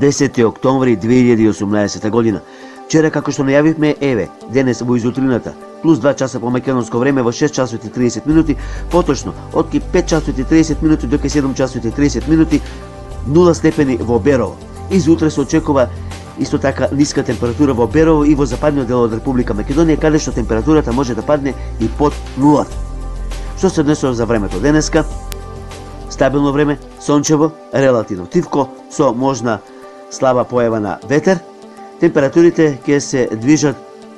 10. октомври 2018 година. Вчера, како што најавивме, еве, денес во изутрината, плюс 2 часа по македонско време во 6 часот и 30 минути, поточно, од 5 часот и 30 минути до 7 часот и 30 минути, 0 степени во Берово. И за утре се очекува исто така ниска температура во Берово и во западниот дел од Република Македонија, каде што температурата може да падне и под нулата. Што се однесува за времето денеска? Стабилно време, сончево, релативно тивко, со можна слаба појава на ветер. Температурите ќе се движат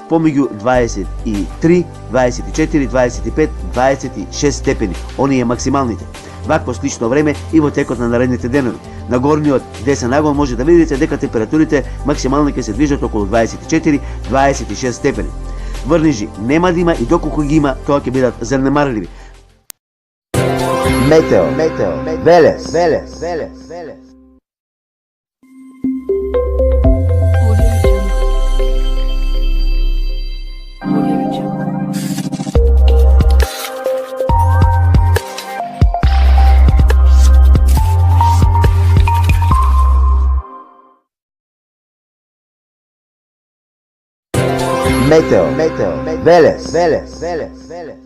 помеѓу 23, 24, 25, 26 степени. Оние максималните. Вакво слично време и во текот на наредните денови. На горниот десен агол може да видите дека температурите максимални ќе се движат околу 24, 26 степени. Врнежи нема да има и доколку ги има, тоа ќе бидат занемарливи. Метео, Велес. Метео, Велес.